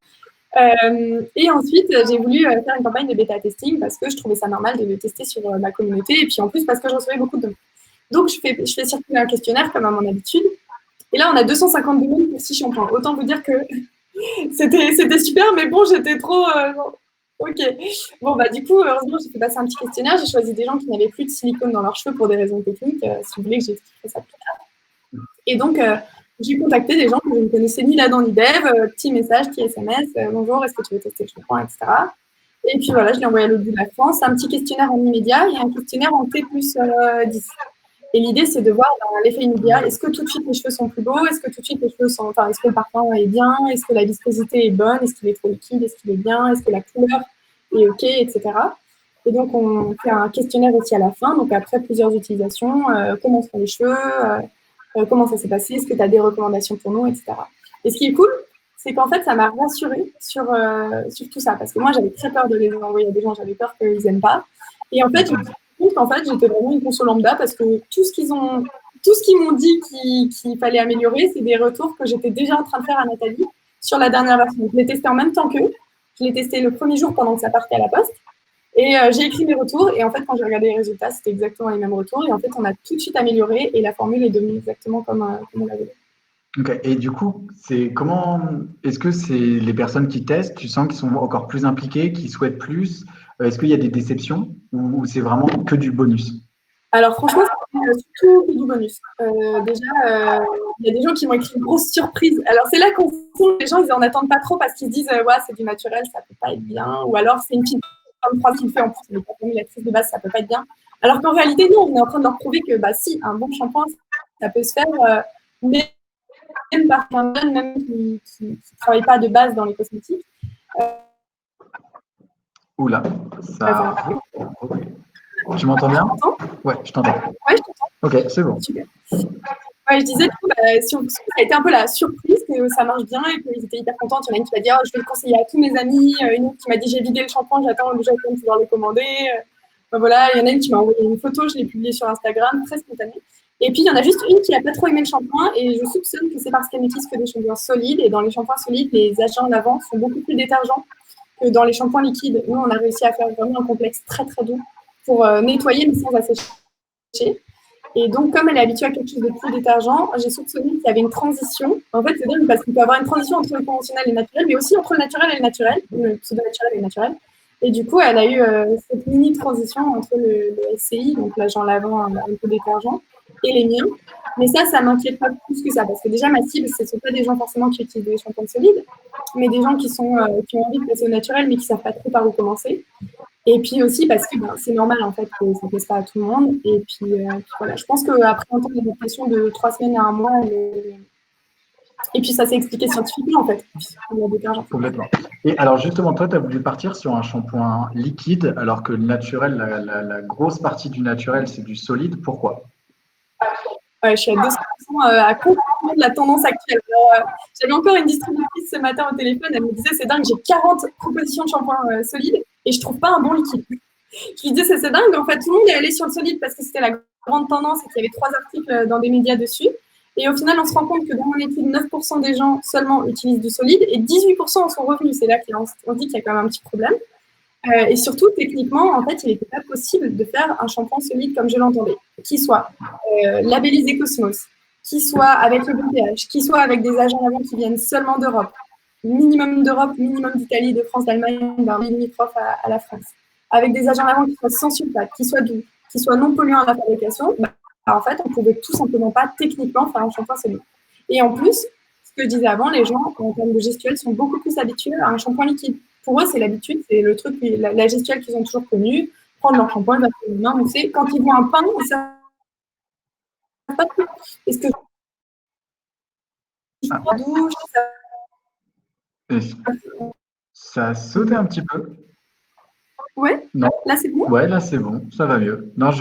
Et ensuite, j'ai voulu faire une campagne de bêta testing parce que je trouvais ça normal de le tester sur ma communauté et puis en plus parce que je recevais beaucoup de demandes. Donc, je fais circuler un questionnaire comme à mon habitude. Et là, on a 250 demandes pour 6 shampoings. Autant vous dire que c'était super, mais bon, j'étais trop… Ok. Bon, bah, du coup, heureusement, j'ai fait passer un petit questionnaire. J'ai choisi des gens qui n'avaient plus de silicone dans leurs cheveux pour des raisons techniques. Si vous voulez que j'explique ça plus tard. Et donc, j'ai contacté des gens que je ne connaissais ni là-dedans ni dev. Petit message, petit SMS. Bonjour, est-ce que tu veux tester le shampoing, etc. Et puis voilà, je l'ai envoyé à l'autre bout de la France. Un petit questionnaire en immédiat et un questionnaire en T+10. Et l'idée, c'est de voir l'effet immédiat. Est-ce que tout de suite les cheveux sont plus beaux? Est-ce que tout de suite les cheveux sont. Enfin, est-ce que le parfum est bien? Est-ce que la viscosité est bonne? Est-ce qu'il est trop liquide? Est-ce qu'il est bien? Est-ce que la couleur est OK, etc. Et donc, on fait un questionnaire aussi à la fin. Donc, après plusieurs utilisations, comment sont les cheveux? Comment ça s'est passé? Est-ce que tu as des recommandations pour nous, etc. Et ce qui est cool, c'est qu'en fait, ça m'a rassurée sur tout ça. Parce que moi, j'avais très peur de les envoyer à des gens. J'avais peur qu'ils n'aiment pas. Et en fait, je me suis rendu compte qu'en fait, j'étais vraiment une conso lambda parce que tout ce qu'ils m'ont dit qu'il fallait améliorer, c'est des retours que j'étais déjà en train de faire à Nathalie sur la dernière version. Je l'ai testé en même temps qu'eux. Je l'ai testé le premier jour pendant que ça partait à la poste. Et j'ai écrit mes retours. Et en fait, quand j'ai regardé les résultats, c'était exactement les mêmes retours. Et en fait, on a tout de suite amélioré et la formule est devenue exactement comme on l'avait. Ok. Et du coup, est-ce que c'est les personnes qui testent, tu sens qu'ils sont encore plus impliquées, qui souhaitent plus? Est-ce qu'il y a des déceptions ou c'est vraiment que du bonus? Alors franchement, c'est surtout du bonus. Déjà, il y a des gens qui m'ont écrit une grosse surprise. Alors c'est là qu'on sent les gens, ils en attendent pas trop parce qu'ils se disent ouais, c'est du naturel, ça peut pas être bien. Ou alors c'est une fille de 23 qui le fait en plus, elle n'est pas formulatrice de base, ça peut pas être bien. Alors qu'en réalité, non, on est en train de leur prouver que bah si, un bon shampoing, ça peut se faire, même par un jeune, même qui ne travaille pas de base dans les cosmétiques. Oula, ça. Ok. Tu m'entends bien? Ouais, je t'entends. Ouais, je t'entends. Ok, c'est bon. Super. Ouais, je disais, ça a été un peu la surprise que ça marche bien et qu'ils étaient hyper contents. Il y en a une qui m'a dit je vais le conseiller à tous mes amis. Une autre qui m'a dit j'ai vidé le shampoing, j'attends de pouvoir le commander. Voilà, il y en a une qui m'a envoyé une photo, je l'ai publiée sur Instagram, très spontanée. Et puis il y en a juste une qui n'a pas trop aimé le shampoing et je soupçonne que c'est parce qu'elle n'utilise que des shampoings solides. Et dans les shampoings solides, les agents lavants sont beaucoup plus détergents que dans les shampoings liquides. Nous, on a réussi à faire vraiment un complexe très très doux pour nettoyer mais sans assécher. Et donc, comme elle est habituée à quelque chose de plus détergent, j'ai soupçonné qu'il y avait une transition. En fait, c'est dingue parce qu'il peut y avoir une transition entre le conventionnel et le naturel, mais aussi entre le naturel et le naturel, le pseudo-naturel et le naturel. Et du coup, elle a eu cette mini-transition entre le SCI, donc l'agent lavant un peu détergent, et les miens. Mais ça m'inquiète pas plus que ça, parce que déjà, ma cible, ce ne sont pas des gens forcément qui utilisent des shampoings solides, mais des gens qui ont envie de passer au naturel, mais qui ne savent pas trop par où commencer. Et puis aussi parce que c'est normal en fait que ça ne plaise pas à tout le monde. Et puis voilà, je pense qu'après un temps d'adaptation de 3 semaines à un mois, et puis ça s'est expliqué scientifiquement en fait. Complètement. Et alors justement, toi, tu as voulu partir sur un shampoing liquide, alors que le naturel, la grosse partie du naturel, c'est du solide. Pourquoi? Ouais, je suis à 200% à contre de la tendance actuelle. J'avais encore une distributrice ce matin au téléphone, elle me disait c'est dingue, j'ai 40 propositions de shampoing solide et je trouve pas un bon liquide. Je lui disais c'est dingue, en fait tout le monde est allé sur le solide parce que c'était la grande tendance et qu'il y avait 3 articles dans des médias dessus. Et au final, on se rend compte que dans mon étude, 9% des gens seulement utilisent du solide et 18% en sont revenus. C'est là qu'on dit qu'il y a quand même un petit problème. Et surtout, techniquement, en fait, il n'était pas possible de faire un shampoing solide comme je l'entendais, qui soit labellisé Cosmos, qui soit avec le bon pH, qui soit avec des agents lavants qui viennent seulement d'Europe, minimum d'Europe, minimum d'Italie, de France, d'Allemagne, d'un limitrophe à la France, avec des agents lavants qui soient sans sulfate, qui soient doux, qui soient non polluants à la fabrication. En fait, on ne pouvait tout simplement pas techniquement faire un shampoing solide. Et en plus, ce que je disais avant, les gens, en termes de gestuelle, sont beaucoup plus habitués à un shampoing liquide. Pour eux, c'est l'habitude, c'est le truc, la gestuelle qu'ils ont toujours connue, prendre leur shampoing, le mettre dans les mains. Donc, c'est quand ils voient un pain, ils savent pas tout. Est-ce que douche, ça a sauté un petit peu. Ouais. Non. Là, c'est bon. Ouais, là, c'est bon. Ça va mieux. Non,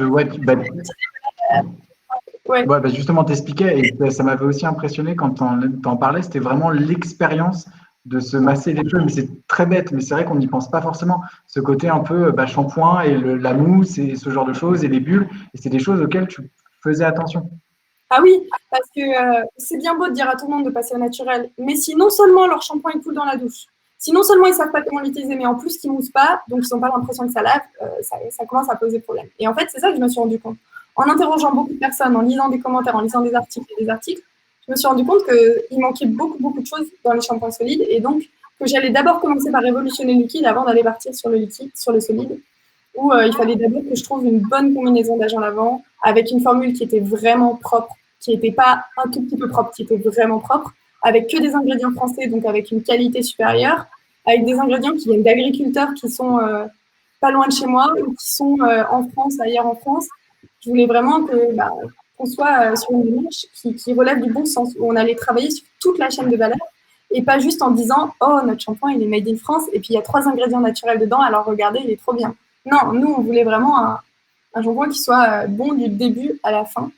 justement, t'expliquais et ça m'avait aussi impressionné quand t'en parlais. C'était vraiment l'expérience de se masser les cheveux. Mais c'est très bête, mais c'est vrai qu'on n'y pense pas forcément. Ce côté un peu shampoing et la mousse et ce genre de choses et les bulles. Et c'est des choses auxquelles tu faisais attention. Ah oui, parce que c'est bien beau de dire à tout le monde de passer au naturel, mais si non seulement leur shampoing coule dans la douche, si non seulement ils ne savent pas comment l'utiliser, mais en plus qu'ils ne moussent pas, donc ils n'ont pas l'impression que ça lave, ça commence à poser problème. Et en fait, c'est ça que je me suis rendu compte. En interrogeant beaucoup de personnes, en lisant des commentaires, en lisant des articles, je me suis rendu compte qu'il manquait beaucoup de choses dans les shampoings solides, et donc que j'allais d'abord commencer par révolutionner le liquide avant d'aller partir sur le liquide, sur le solide, où il fallait d'abord que je trouve une bonne combinaison d'agents lavant avec une formule qui était vraiment propre, qui n'était pas un tout petit peu propre, qui était vraiment propre, avec que des ingrédients français, donc avec une qualité supérieure, avec des ingrédients qui viennent d'agriculteurs qui sont pas loin de chez moi ou qui sont en France, ailleurs en France. Je voulais vraiment qu'on soit sur une démarche qui relève du bon sens, où on allait travailler sur toute la chaîne de valeur et pas juste en disant « Oh, notre shampoing, il est made in France et puis il y a 3 ingrédients naturels dedans, alors regardez, il est trop bien. » Non, nous, on voulait vraiment un shampoing qui soit bon du début à la fin,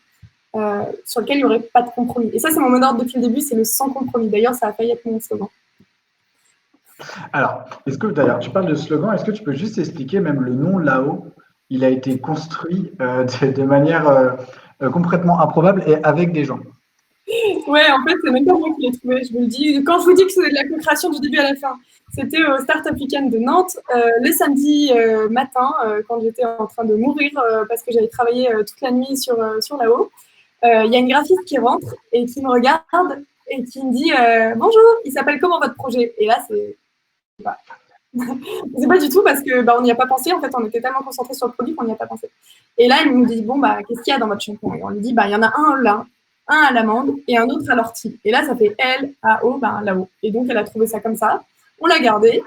sur lequel il n'y aurait pas de compromis. Et ça, c'est mon mot d'ordre depuis le début, c'est le sans compromis. D'ailleurs, ça a failli être mon slogan. Alors, d'ailleurs, tu parles de slogan, est-ce que tu peux juste expliquer même le nom Lao? Il a été construit de manière complètement improbable et avec des gens. Ouais, en fait, c'est même pas moi qui l'ai trouvé, je vous le dis. Quand je vous dis que c'est de la co-création du début à la fin, c'était au Startup Weekend de Nantes, le samedi matin, quand j'étais en train de mourir parce que j'avais travaillé toute la nuit sur Lao. Il y a une graphiste qui rentre et qui me regarde et qui me dit bonjour, il s'appelle comment votre projet? Et là, c'est pas du tout parce que on n'y a pas pensé. En fait, on était tellement concentrés sur le produit qu'on n'y a pas pensé. Et là, elle nous dit bon, qu'est-ce qu'il y a dans votre shampoing? Et on lui dit il y en a un là, un à l'amande et un autre à l'ortie. Et là, ça fait L-A-O, là-haut. Et donc, elle a trouvé ça comme ça. On l'a gardé.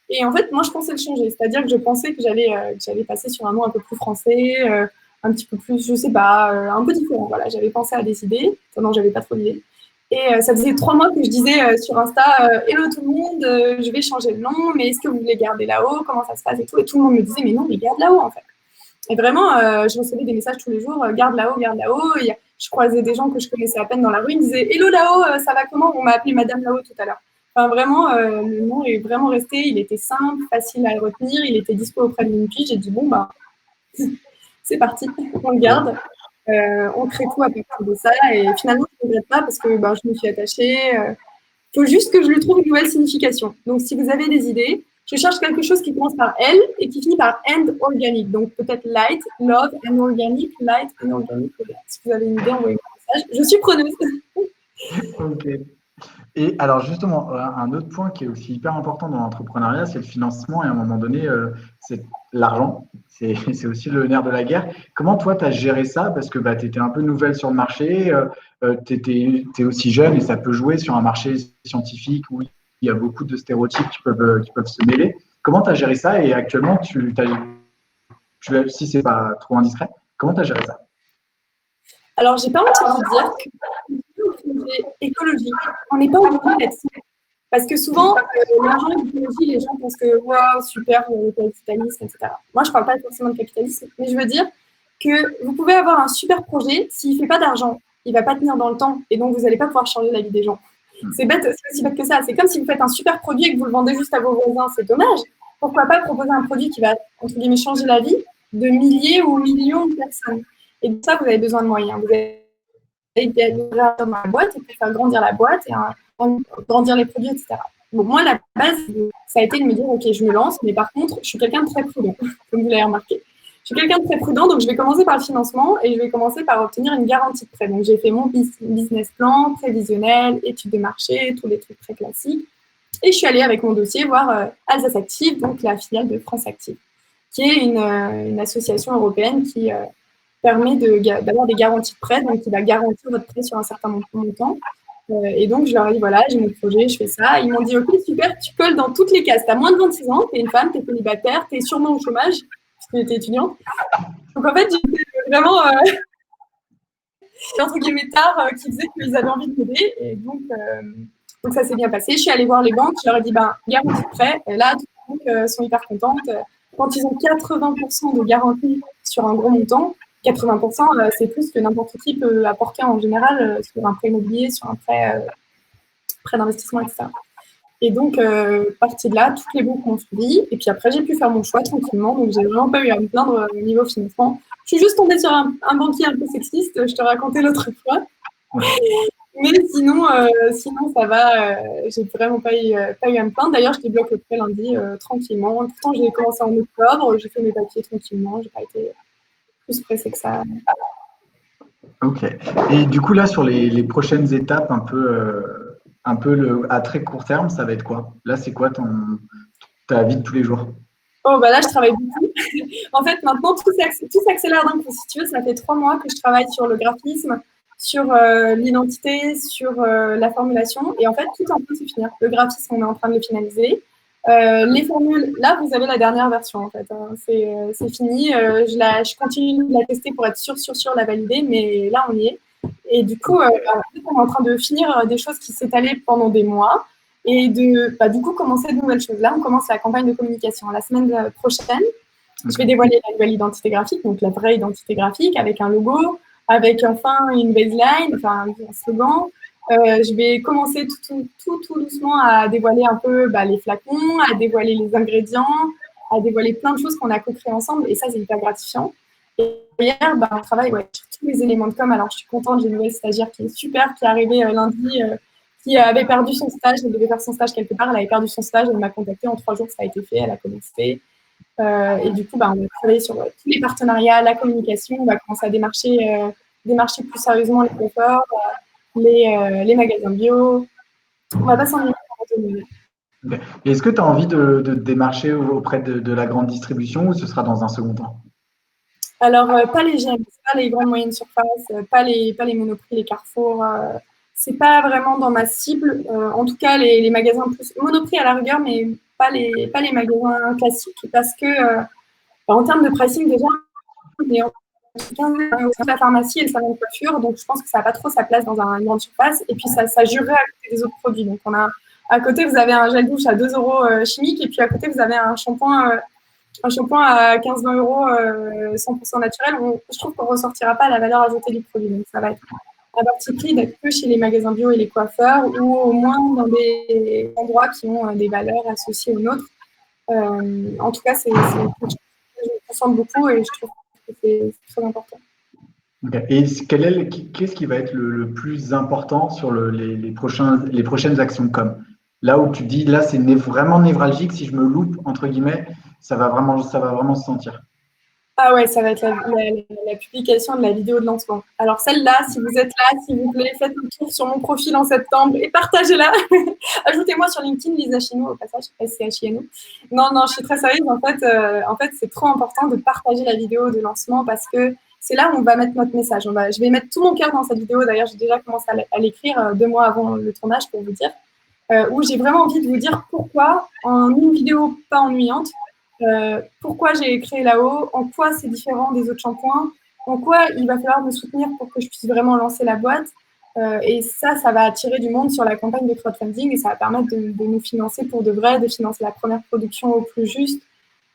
Et en fait, moi, je pensais le changer. C'est-à-dire que je pensais que j'allais passer sur un nom un peu plus français, un petit peu plus, je sais pas, un peu différent. Voilà, j'avais pensé à des idées. Non, j'avais pas trop d'idées. Et ça faisait 3 mois que je disais sur Insta hello tout le monde, je vais changer le nom, mais est-ce que vous voulez garder là-haut? Comment ça se passe et tout? Et tout le monde me disait, mais non, mais garde là-haut en fait. Et vraiment, je recevais des messages tous les jours, garde là-haut, garde là-haut. Et je croisais des gens que je connaissais à peine dans la rue, ils me disaient hello là-haut, ça va comment? On m'a appelé Madame là-haut tout à l'heure. Enfin, vraiment, le nom est vraiment resté, il était simple, facile à retenir, il était dispo auprès de l'UNPI. J'ai dit, bon, c'est parti, on le garde. On crée tout à partir de ça et finalement je ne regrette pas parce que je me suis attachée. Il faut juste que je lui trouve une nouvelle signification. Donc si vous avez des idées, je cherche quelque chose qui commence par L et qui finit par and organic. Donc peut-être light, love and organic, light and organic. Si vous avez une idée, envoyez-moi un message. Je suis preneuse. Ok. Et alors justement, un autre point qui est aussi hyper important dans l'entrepreneuriat, c'est le financement et à un moment donné, c'est l'argent. C'est aussi le nerf de la guerre. Comment toi, tu as géré ça? Parce que tu étais un peu nouvelle sur le marché, tu es aussi jeune et ça peut jouer sur un marché scientifique où il y a beaucoup de stéréotypes qui peuvent se mêler. Comment tu as géré ça? Et actuellement, si c'est pas trop indiscret, comment tu as géré ça? Alors, j'ai pas envie de vous dire que écologique, on n'est pas obligé d'être simple. Parce que souvent, l'argent et l'écologie, les gens pensent que waouh, super, le capitalisme, etc. Moi, je ne parle pas forcément de capitalisme, mais je veux dire que vous pouvez avoir un super projet, s'il ne fait pas d'argent, il ne va pas tenir dans le temps, et donc vous n'allez pas pouvoir changer la vie des gens. C'est bête, c'est aussi bête que ça. C'est comme si vous faites un super produit et que vous le vendez juste à vos voisins, c'est dommage. Pourquoi pas proposer un produit qui va, entre guillemets, changer la vie de milliers ou millions de personnes? Et de ça, vous avez besoin de moyens. Vous avez dans la boîte et puis faire grandir la boîte et grandir les produits, etc. Bon, moi, la base, ça a été de me dire, OK, je me lance, mais par contre, je suis quelqu'un de très prudent, comme vous l'avez remarqué. Je suis quelqu'un de très prudent, donc je vais commencer par le financement et je vais commencer par obtenir une garantie de prêt. Donc, j'ai fait mon business plan, prévisionnel, études de marché, tous les trucs très classiques. Et je suis allée avec mon dossier voir Alsace Active, donc la filiale de France Active, qui est une association européenne qui permet d'avoir des garanties de prêt, donc qui va garantir votre prêt sur un certain montant. Et donc, je leur ai dit, voilà, j'ai mon projet, je fais ça. Ils m'ont dit, OK, super, tu colles dans toutes les cases. Tu as moins de 26 ans, tu es une femme, tu es célibataire, tu es sûrement au chômage, parce que j'étais étudiante. Donc, en fait, j'étais vraiment, entre guillemets, tard, qui faisait qu'ils avaient envie de m'aider. Et donc, ça s'est bien passé. Je suis allée voir les banques, je leur ai dit, garantie de prêt. Et là, toutes les banques sont hyper contentes. Quand ils ont 80% de garantie sur un gros montant, 80%, c'est plus que n'importe qui peut apporter en général sur un prêt immobilier, sur un prêt d'investissement, etc. Et donc, partie de là, toutes les banques m'ont suivi. Et puis après, j'ai pu faire mon choix tranquillement. Donc, j'ai vraiment pas eu à me plaindre au niveau financement. Je suis juste tombée sur un banquier un peu sexiste, je te racontais l'autre fois. Mais sinon, ça va. J'ai vraiment pas eu à me plaindre. D'ailleurs, je débloque le prêt lundi tranquillement. Pourtant, j'ai commencé en octobre. J'ai fait mes papiers tranquillement. J'ai pas été plus pressée que ça. Ok. Et du coup, là, sur les prochaines étapes un peu un peu à très court terme, ça va être quoi? Là, c'est quoi ta vie de tous les jours? Oh, bah là, je travaille beaucoup. En fait, maintenant, tout s'accélère d'un coup. Si tu veux, ça fait 3 mois que je travaille sur le graphisme, sur l'identité, sur la formulation. Et en fait, tout est en train de se finir. Le graphisme, on est en train de le finaliser. Les formules, là, vous avez la dernière version, en fait. Hein. C'est fini. Je continue de la tester pour être sûre de la valider, mais là, on y est. Et du coup, on est en train de finir des choses qui s'étalaient pendant des mois et du coup, commencer de nouvelles choses. Là, on commence la campagne de communication. La semaine prochaine, je vais dévoiler la nouvelle identité graphique, donc la vraie identité graphique, avec un logo, avec enfin une baseline, enfin un slogan. Je vais commencer tout doucement à dévoiler un peu les flacons, à dévoiler les ingrédients, à dévoiler plein de choses qu'on a co-créées ensemble. Et ça, c'est hyper gratifiant. Et hier, on travaille sur tous les éléments de com. Alors, je suis contente, j'ai une nouvelle stagiaire qui est super, qui est arrivée lundi, qui avait perdu son stage. Elle devait faire son stage quelque part. Elle avait perdu son stage. Elle m'a contactée. En 3 jours, ça a été fait. Elle a commencé. Et du coup, on va travailler sur tous les partenariats, la communication. On va commencer à démarcher plus sérieusement les coiffeurs, les magasins bio. On va pas s'ennuyer. Et est-ce que tu as envie de démarcher auprès de la grande distribution ou ce sera dans un second temps? Alors, pas les GM, pas les grandes moyennes surfaces, pas les Monoprix, les Carrefour. C'est pas vraiment dans ma cible. En tout cas, les magasins plus Monoprix à la rigueur, mais pas les magasins classiques parce que en termes de pricing déjà, on est en 15 la pharmacie et le salon de coiffure, donc je pense que ça n'a pas trop sa place dans une grande surface. Et puis ça jurerait à côté des autres produits. Donc à côté, vous avez un gel douche à 2 euros chimique, et puis à côté, vous avez un shampoing à 15-20 euros 100% naturel. Je trouve qu'on ne ressortira pas la valeur ajoutée du produit. Donc ça va être à parti pris d'être que chez les magasins bio et les coiffeurs, ou au moins dans des endroits qui ont des valeurs associées aux nôtres. En tout cas, c'est quelque chose que je me concentre beaucoup et je trouve que c'est très important. Okay. Et qu'est-ce qui va être le plus important sur les prochaines actions de com? Là où tu dis, là, c'est vraiment névralgique, si je me loupe, entre guillemets, ça va vraiment se sentir. Ah ouais, ça va être la publication de la vidéo de lancement. Alors celle-là, si vous êtes là, s'il vous plaît, faites un tour sur mon profil en septembre et partagez-la. Ajoutez-moi sur LinkedIn, Lisa Chino, au passage, SCHINO. Non, je suis très sérieuse. En fait, c'est trop important de partager la vidéo de lancement parce que c'est là où on va mettre notre message. Je vais mettre tout mon cœur dans cette vidéo. D'ailleurs, j'ai déjà commencé à l'écrire 2 mois avant le tournage, pour vous dire, où j'ai vraiment envie de vous dire pourquoi, en une vidéo pas ennuyante, pourquoi j'ai créé là-haut, en quoi c'est différent des autres shampoings, en quoi il va falloir me soutenir pour que je puisse vraiment lancer la boîte. Et ça va attirer du monde sur la campagne de crowdfunding et ça va permettre de nous financer pour de vrai, de financer la première production au plus juste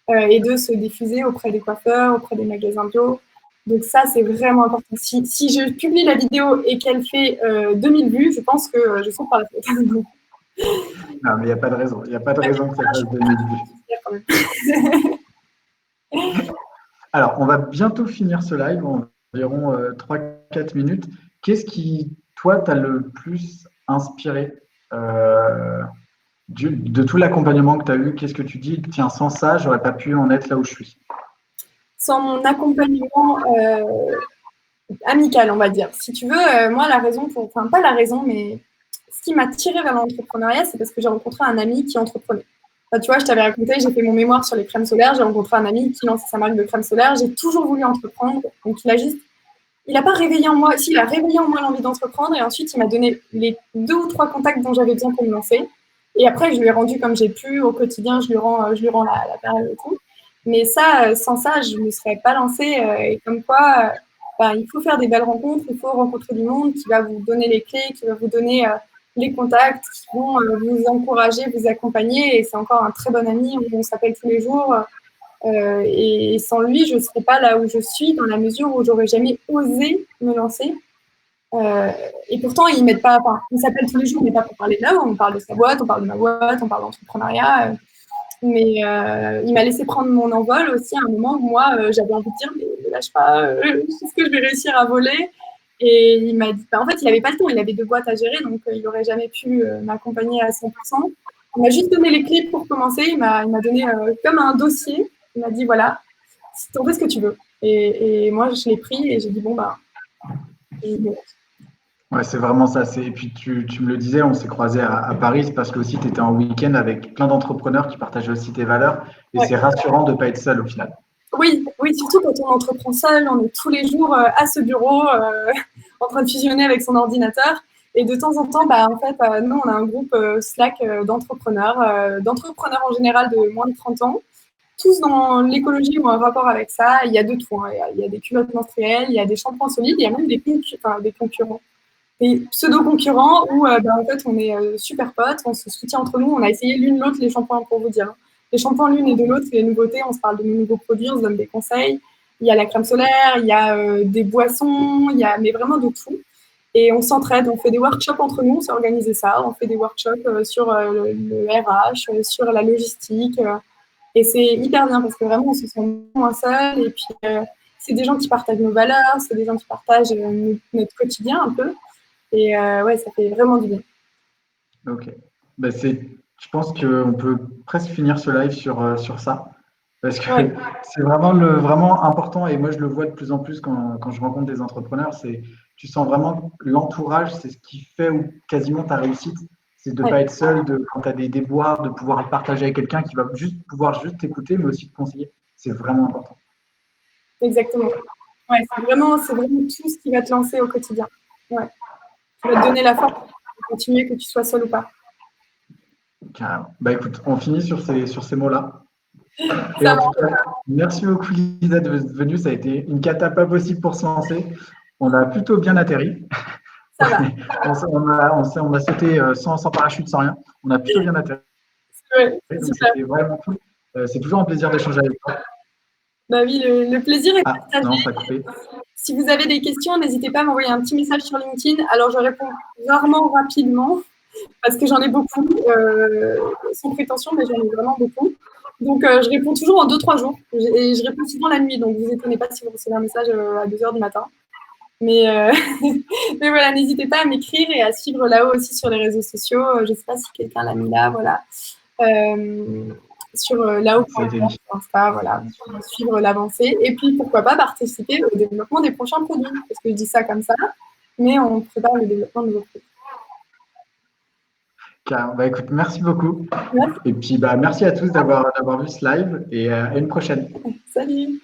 et de se diffuser auprès des coiffeurs, auprès des magasins bio. Donc ça, c'est vraiment important. Si je publie la vidéo et qu'elle fait 2000 vues, je pense que je sors par la fenêtre. Non, mais il n'y a pas de raison. Il n'y a pas de raison que ça fasse 2000 vues. Alors, on va bientôt finir ce live, environ 3-4 minutes. Qu'est-ce qui, toi, t'a le plus inspiré de tout l'accompagnement que tu as eu? Qu'est-ce que tu dis? Tiens, sans ça, j'aurais pas pu en être là où je suis. Sans mon accompagnement amical, on va dire. Si tu veux, moi, enfin, pas la raison, mais ce qui m'a tirée vers l'entrepreneuriat, c'est parce que j'ai rencontré un ami qui entreprenait. Enfin, tu vois, je t'avais raconté, j'ai fait mon mémoire sur les crèmes solaires, j'ai rencontré un ami qui lançait sa marque de crèmes solaires, j'ai toujours voulu entreprendre, donc il n'a pas réveillé en moi, si, il a réveillé en moi l'envie d'entreprendre, et ensuite, il m'a donné les 2 ou 3 contacts dont j'avais besoin pour me lancer, et après, je lui ai rendu comme j'ai pu, au quotidien, je lui rends la période et tout. Mais ça, sans ça, je ne me serais pas lancée, et comme quoi, il faut faire des belles rencontres, il faut rencontrer du monde qui va vous donner les clés, qui va vous donner les contacts, qui vont vous encourager, vous accompagner. Et c'est encore un très bon ami, on s'appelle tous les jours. Et sans lui, je ne serais pas là où je suis, dans la mesure où j'aurais jamais osé me lancer. Et pourtant, ils m'aident pas. Enfin, ils s'appellent tous les jours, mais pas pour parler de là. On parle de sa boîte, on parle de ma boîte, on parle d'entrepreneuriat. Mais il m'a laissé prendre mon envol aussi à un moment où moi, j'avais envie de dire, mais ne lâche pas, est-ce que je vais réussir à voler? Et il m'a dit, en fait, il n'avait pas le temps, il avait 2 boîtes à gérer, donc il n'aurait jamais pu m'accompagner à 100%. Il m'a juste donné les clés pour commencer, il m'a donné comme un dossier, il m'a dit, voilà, t'en fais ce que tu veux. Et moi, je l'ai pris et j'ai dit, bon, Ouais, c'est vraiment ça. Et puis tu me le disais, on s'est croisés à Paris, c'est parce que aussi tu étais en week-end avec plein d'entrepreneurs qui partageaient aussi tes valeurs. Et Ouais. c'est rassurant de ne pas être seul au final. Oui, oui, surtout quand on entreprend seul, on est tous les jours à ce bureau en train de fusionner avec son ordinateur. Et de temps en temps, bah, en fait, nous, on a un groupe Slack d'entrepreneurs en général de moins de 30 ans. Tous dans l'écologie ou un rapport avec ça. Il y a de tout. Hein. Il y a des culottes menstruelles, il y a des shampoings solides, il y a même des concurrents. Des pseudo-concurrents où en fait, on est super potes, on se soutient entre nous. On a essayé l'une l'autre les shampoings, pour vous dire. Les shampoings l'une et de l'autre, c'est les nouveautés. On se parle de nos nouveaux produits, on se donne des conseils. Il y a la crème solaire, il y a des boissons, il y a mais vraiment de tout. Et on s'entraide, on fait des workshops entre nous, on s'est organisé ça. On fait des workshops sur le RH, sur la logistique. Et c'est hyper bien parce que vraiment, on se sent moins seul. Et puis, c'est des gens qui partagent nos valeurs, c'est des gens qui partagent notre quotidien un peu. Et ouais, ça fait vraiment du bien. Ok. Ben, je pense qu'on peut presque finir ce live sur ça. Parce que Ouais, c'est vraiment important. Et moi, je le vois de plus en plus quand je rencontre des entrepreneurs. Tu sens vraiment que l'entourage, c'est ce qui fait quasiment ta réussite. C'est de ne pas ouais, être seul, quand tu as des déboires, de pouvoir le partager avec quelqu'un qui va pouvoir juste t'écouter, mais aussi te conseiller. C'est vraiment important. exactement. Ouais, c'est vraiment tout ce qui va te lancer au quotidien. Ouais, qui va te donner la force de continuer, que tu sois seul ou pas. Carrément. Bah écoute, on finit sur ces mots-là. Et Ça en va, tout cas, merci beaucoup Lisa d'être venue. Ça a été une cata pas possible pour se lancer. On a plutôt bien atterri. ça va. On a sauté sans parachute, sans rien. On a plutôt bien atterri. Ouais, c'est Donc super. c'était vraiment cool. C'est toujours un plaisir d'échanger avec toi. Bah oui, le plaisir est Ah, partagé. non, ça a coupé. Si vous avez des questions, n'hésitez pas à m'envoyer un petit message sur LinkedIn. Alors, je réponds rarement rapidement parce que j'en ai beaucoup, sans prétention, mais j'en ai vraiment beaucoup. Donc, je réponds toujours en 2-3 jours. Et je réponds souvent la nuit, donc vous étonnez pas si vous recevez un message à 2 heures du matin. Mais, mais voilà, n'hésitez pas à m'écrire et à suivre là-haut aussi sur les réseaux sociaux. Je ne sais pas si quelqu'un l'a mis là, voilà. Sur Ça a été là-haut.fr, mis. sur Insta, voilà, pour suivre l'avancée. Et puis, pourquoi pas participer au développement des prochains produits. Parce que je dis ça comme ça, mais on prépare le développement de nouveaux produits. Bah, écoute, merci beaucoup. Merci, Et puis, bah, merci à tous d'avoir vu ce live et à une prochaine. salut!